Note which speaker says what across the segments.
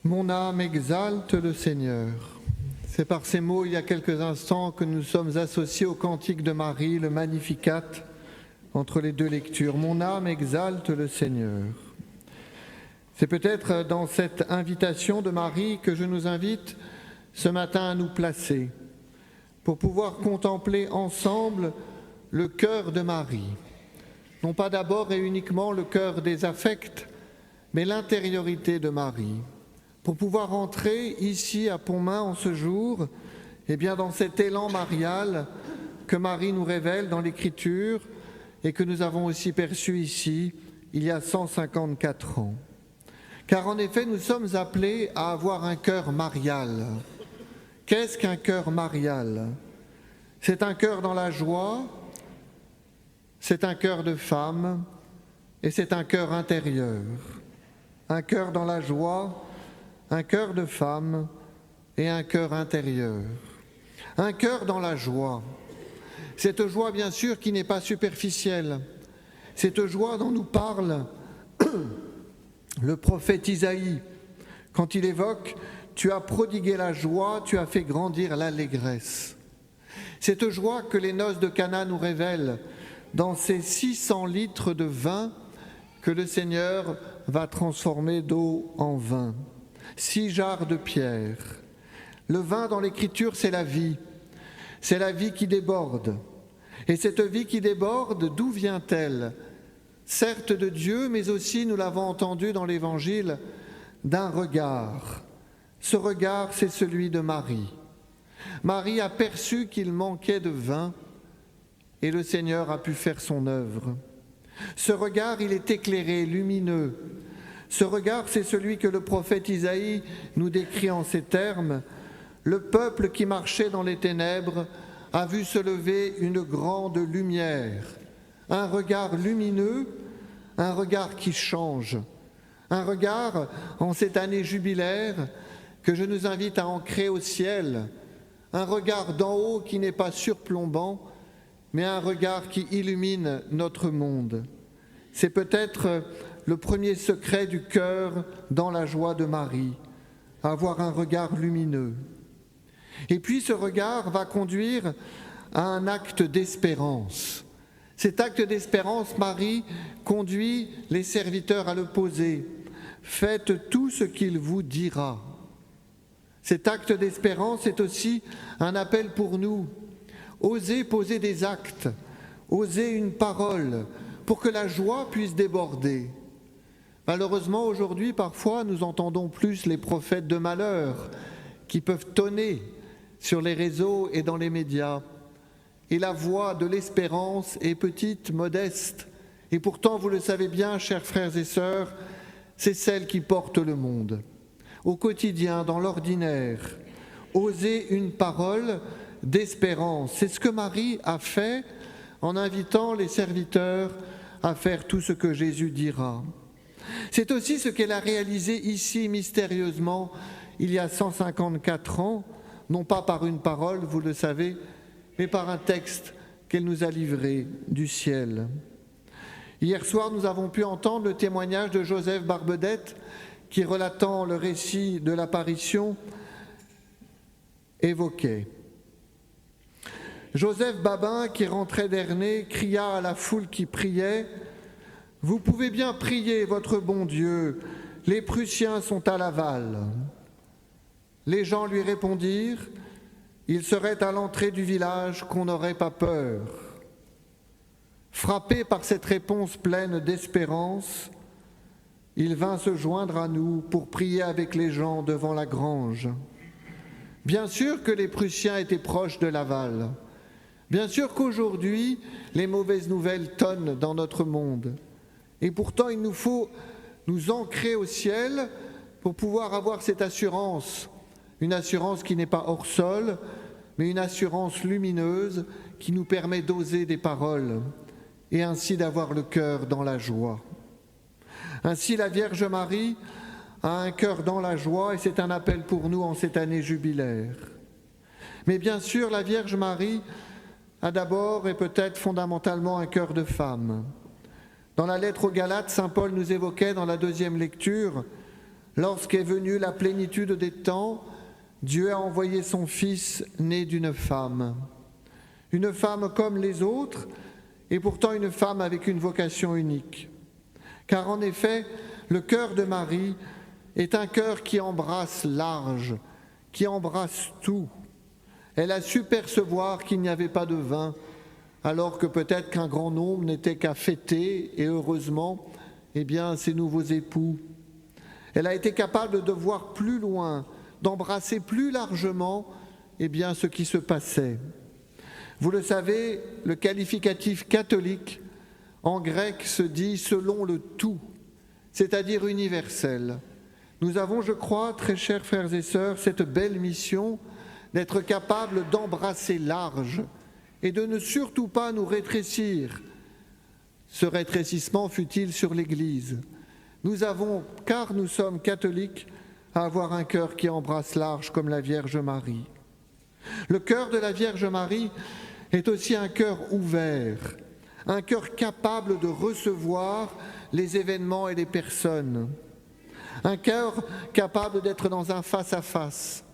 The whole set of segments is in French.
Speaker 1: Mon âme exalte le Seigneur. C'est par ces mots, il y a quelques instants, que nous sommes associés au cantique de Marie, le Magnificat, entre les deux lectures. Mon âme exalte le Seigneur. C'est peut-être dans cette invitation de Marie que je nous invite ce matin à nous placer pour pouvoir contempler ensemble le cœur de Marie. Non pas d'abord et uniquement le cœur des affects, mais l'intériorité de Marie. Pour pouvoir entrer ici à Pontmain en ce jour, dans cet élan marial que Marie nous révèle dans l'Écriture et que nous avons aussi perçu ici il y a 154 ans. Car en effet, nous sommes appelés à avoir un cœur marial. Qu'est-ce qu'un cœur marial ? C'est un cœur dans la joie, c'est un cœur de femme et c'est un cœur intérieur. Un cœur dans la joie, un cœur de femme et un cœur intérieur. Un cœur dans la joie. Cette joie, bien sûr, qui n'est pas superficielle. Cette joie dont nous parle le prophète Isaïe, quand il évoque « Tu as prodigué la joie, tu as fait grandir l'allégresse ». Cette joie que les noces de Cana nous révèlent dans ces 600 litres de vin que le Seigneur va transformer d'eau en vin. 6 jarres de pierre. Le vin dans l'Écriture, c'est la vie. C'est la vie qui déborde. Et cette vie qui déborde, d'où vient-elle ? Certes de Dieu, mais aussi, nous l'avons entendu dans l'Évangile, d'un regard. Ce regard, c'est celui de Marie. Marie a perçu qu'il manquait de vin et le Seigneur a pu faire son œuvre. Ce regard, il est éclairé, lumineux. Ce regard, c'est celui que le prophète Isaïe nous décrit en ces termes. Le peuple qui marchait dans les ténèbres a vu se lever une grande lumière. Un regard lumineux, un regard qui change. Un regard en cette année jubilaire que je nous invite à ancrer au ciel. Un regard d'en haut qui n'est pas surplombant, mais un regard qui illumine notre monde. C'est peut-être le premier secret du cœur dans la joie de Marie, avoir un regard lumineux. Et puis ce regard va conduire à un acte d'espérance. Cet acte d'espérance, Marie conduit les serviteurs à le poser. Faites tout ce qu'il vous dira. Cet acte d'espérance est aussi un appel pour nous. Osez poser des actes, osez une parole pour que la joie puisse déborder. Malheureusement, aujourd'hui, parfois, nous entendons plus les prophètes de malheur qui peuvent tonner sur les réseaux et dans les médias. Et la voix de l'espérance est petite, modeste. Et pourtant, vous le savez bien, chers frères et sœurs, c'est celle qui porte le monde. Au quotidien, dans l'ordinaire, oser une parole d'espérance. C'est ce que Marie a fait en invitant les serviteurs à faire tout ce que Jésus dira. C'est aussi ce qu'elle a réalisé ici mystérieusement il y a 154 ans, non pas par une parole, vous le savez, mais par un texte qu'elle nous a livré du ciel. Hier soir, nous avons pu entendre le témoignage de Joseph Barbedette qui, relatant le récit de l'apparition, évoquait. Joseph Babin, qui rentrait d'Ernée, cria à la foule qui priait « Vous pouvez bien prier votre bon Dieu, les Prussiens sont à Laval. » Les gens lui répondirent « Il serait à l'entrée du village qu'on n'aurait pas peur. » Frappé par cette réponse pleine d'espérance, il vint se joindre à nous pour prier avec les gens devant la grange. Bien sûr que les Prussiens étaient proches de Laval. Bien sûr qu'aujourd'hui, les mauvaises nouvelles tonnent dans notre monde. Et pourtant, il nous faut nous ancrer au ciel pour pouvoir avoir cette assurance. Une assurance qui n'est pas hors sol, mais une assurance lumineuse qui nous permet d'oser des paroles et ainsi d'avoir le cœur dans la joie. Ainsi, la Vierge Marie a un cœur dans la joie et c'est un appel pour nous en cette année jubilaire. Mais bien sûr, la Vierge Marie a d'abord et peut-être fondamentalement un cœur de femme. Dans la lettre aux Galates, saint Paul nous évoquait dans la deuxième lecture Lorsqu'est venue la plénitude des temps, Dieu a envoyé son Fils né d'une femme. Une femme comme les autres, et pourtant une femme avec une vocation unique. Car en effet, le cœur de Marie est un cœur qui embrasse large, qui embrasse tout. Elle a su percevoir qu'il n'y avait pas de vin, alors que peut-être qu'un grand nombre n'était qu'à fêter, et heureusement, ses nouveaux époux. Elle a été capable de voir plus loin, d'embrasser plus largement ce qui se passait. Vous le savez, le qualificatif catholique en grec se dit selon le tout, c'est-à-dire universel. Nous avons, je crois, très chers frères et sœurs, cette belle mission d'être capables d'embrasser large et de ne surtout pas nous rétrécir. Ce rétrécissement fut-il sur l'Église. Nous avons, car nous sommes catholiques, à avoir un cœur qui embrasse large comme la Vierge Marie. Le cœur de la Vierge Marie est aussi un cœur ouvert, un cœur capable de recevoir les événements et les personnes, un cœur capable d'être dans un face-à-face.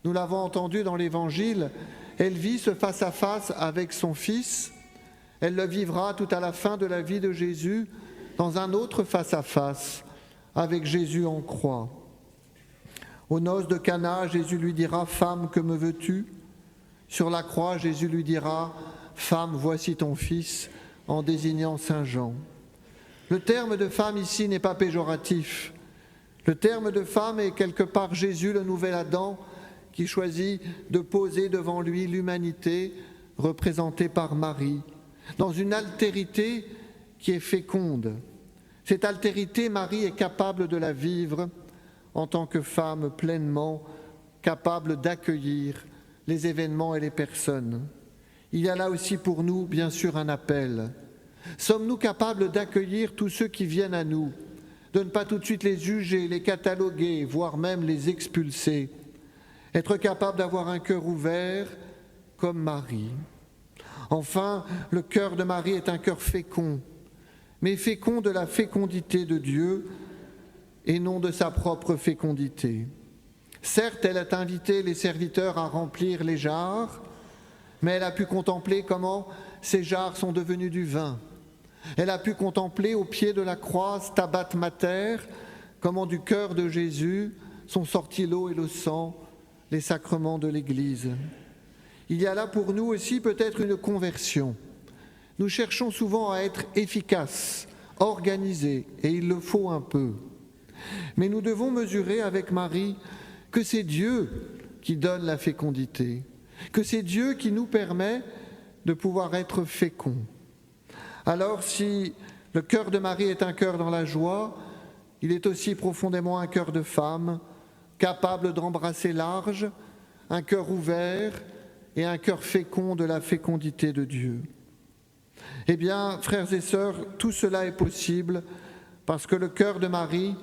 Speaker 1: Nous l'avons entendu dans l'Évangile, elle vit ce face-à-face avec son Fils, elle le vivra tout à la fin de la vie de Jésus dans un autre face-à-face avec Jésus en croix. Aux noces de Cana, Jésus lui dira « Femme, que me veux-tu » Sur la croix, Jésus lui dira « Femme, voici ton fils » en désignant Saint Jean. Le terme de femme ici n'est pas péjoratif. Le terme de femme est quelque part Jésus, le nouvel Adam, qui choisit de poser devant lui l'humanité représentée par Marie, dans une altérité qui est féconde. Cette altérité, Marie est capable de la vivre en tant que femme pleinement capable d'accueillir les événements et les personnes. Il y a là aussi pour nous, bien sûr, un appel. Sommes-nous capables d'accueillir tous ceux qui viennent à nous, de ne pas tout de suite les juger, les cataloguer, voire même les expulser, être capable d'avoir un cœur ouvert comme Marie. Enfin, le cœur de Marie est un cœur fécond, mais fécond de la fécondité de Dieu et non de sa propre fécondité. Certes, elle a invité les serviteurs à remplir les jarres, mais elle a pu contempler comment ces jarres sont devenues du vin. Elle a pu contempler au pied de la croix, Stabat Mater, comment du cœur de Jésus sont sortis l'eau et le sang, les sacrements de l'Église. Il y a là pour nous aussi peut-être une conversion. Nous cherchons souvent à être efficaces, organisés, et il le faut un peu. Mais nous devons mesurer avec Marie que c'est Dieu qui donne la fécondité, que c'est Dieu qui nous permet de pouvoir être féconds. Alors si le cœur de Marie est un cœur dans la joie, il est aussi profondément un cœur de femme, capable d'embrasser large, un cœur ouvert et un cœur fécond de la fécondité de Dieu. Eh bien, frères et sœurs, tout cela est possible parce que le cœur de Marie,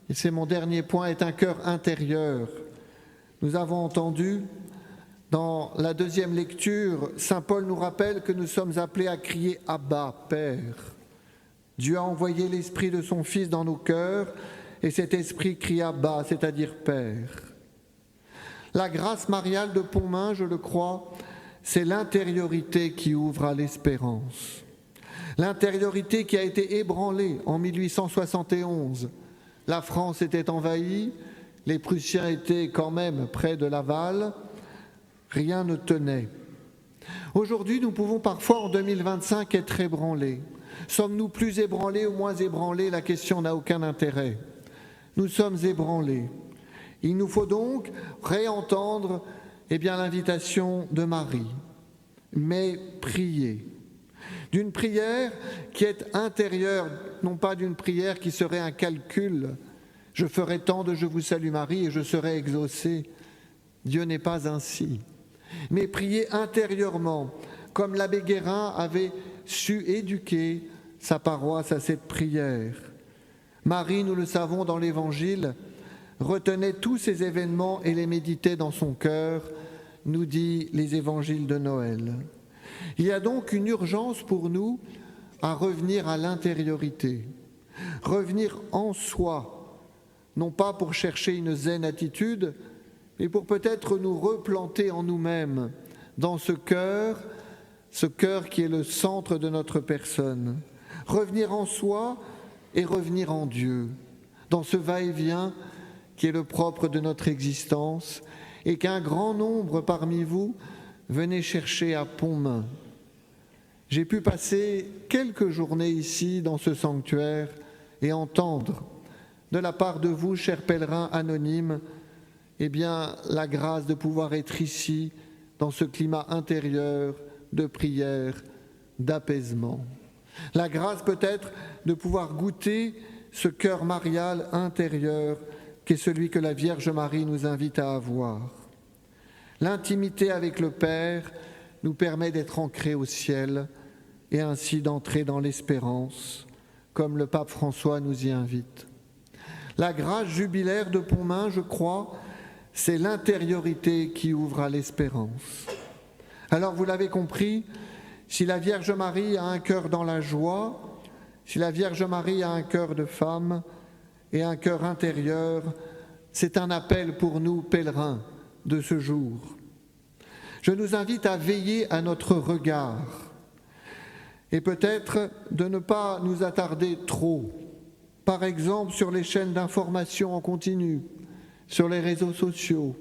Speaker 1: et c'est mon dernier point, est un cœur intérieur. Nous avons entendu dans la deuxième lecture, saint Paul nous rappelle que nous sommes appelés à crier « Abba, Père ». Dieu a envoyé l'Esprit de son Fils dans nos cœurs et cet Esprit crie « Abba », c'est-à-dire « Père ». La grâce mariale de Pontmain, je le crois, c'est l'intériorité qui ouvre à l'espérance. L'intériorité qui a été ébranlée en 1871. La France était envahie, les Prussiens étaient quand même près de Laval, rien ne tenait. Aujourd'hui, nous pouvons parfois, en 2025, être ébranlés. Sommes-nous plus ébranlés ou moins ébranlés? La question n'a aucun intérêt. Nous sommes ébranlés. Il nous faut donc réentendre l'invitation de Marie, mais prier. D'une prière qui est intérieure, non pas d'une prière qui serait un calcul. Je ferai tant de « Je vous salue Marie » et je serai exaucé. Dieu n'est pas ainsi. Mais prier intérieurement, comme l'abbé Guérin avait su éduquer sa paroisse à cette prière. Marie, nous le savons dans l'Évangile, retenait tous ces événements et les méditait dans son cœur, nous dit les évangiles de Noël. Il y a donc une urgence pour nous à revenir à l'intériorité, revenir en soi, non pas pour chercher une zen attitude, mais pour peut-être nous replanter en nous-mêmes, dans ce cœur qui est le centre de notre personne. Revenir en soi et revenir en Dieu, dans ce va-et-vient qui est le propre de notre existence et qu'un grand nombre parmi vous venez chercher à Pontmain. J'ai pu passer quelques journées ici dans ce sanctuaire et entendre de la part de vous, chers pèlerins anonymes, la grâce de pouvoir être ici dans ce climat intérieur de prière, d'apaisement. La grâce peut-être de pouvoir goûter ce cœur marial intérieur qu'est celui que la Vierge Marie nous invite à avoir. L'intimité avec le Père nous permet d'être ancrés au ciel et ainsi d'entrer dans l'espérance, comme le pape François nous y invite. La grâce jubilaire de Pontmain, je crois, c'est l'intériorité qui ouvre à l'espérance. Alors vous l'avez compris, si la Vierge Marie a un cœur dans la joie, si la Vierge Marie a un cœur de femme et un cœur intérieur, c'est un appel pour nous, pèlerins, de ce jour. Je nous invite à veiller à notre regard et peut-être de ne pas nous attarder trop, par exemple sur les chaînes d'information en continu, sur les réseaux sociaux.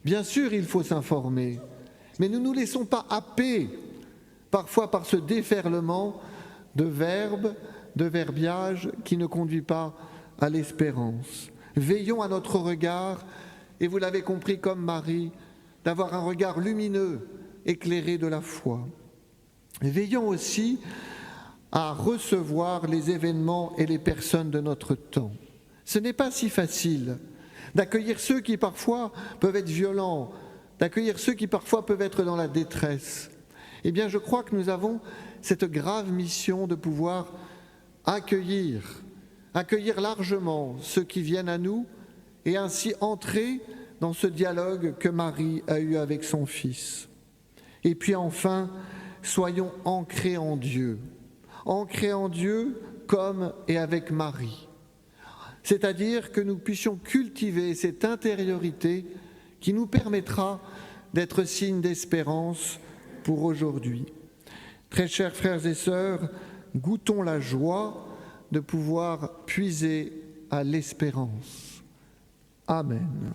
Speaker 1: Bien sûr, il faut s'informer, mais ne nous laissons pas happer parfois par ce déferlement de verbes, de verbiage qui ne conduit pas à l'espérance. Veillons à notre regard, et vous l'avez compris comme Marie, d'avoir un regard lumineux, éclairé de la foi. Veillons aussi à recevoir les événements et les personnes de notre temps. Ce n'est pas si facile d'accueillir ceux qui parfois peuvent être violents, d'accueillir ceux qui parfois peuvent être dans la détresse. Eh bien, je crois que nous avons cette grave mission de pouvoir accueillir largement ceux qui viennent à nous et ainsi entrer dans ce dialogue que Marie a eu avec son Fils. Et puis enfin, soyons ancrés en Dieu comme et avec Marie. C'est-à-dire que nous puissions cultiver cette intériorité qui nous permettra d'être signe d'espérance pour aujourd'hui. Très chers frères et sœurs, goûtons la joie de pouvoir puiser à l'espérance. Amen.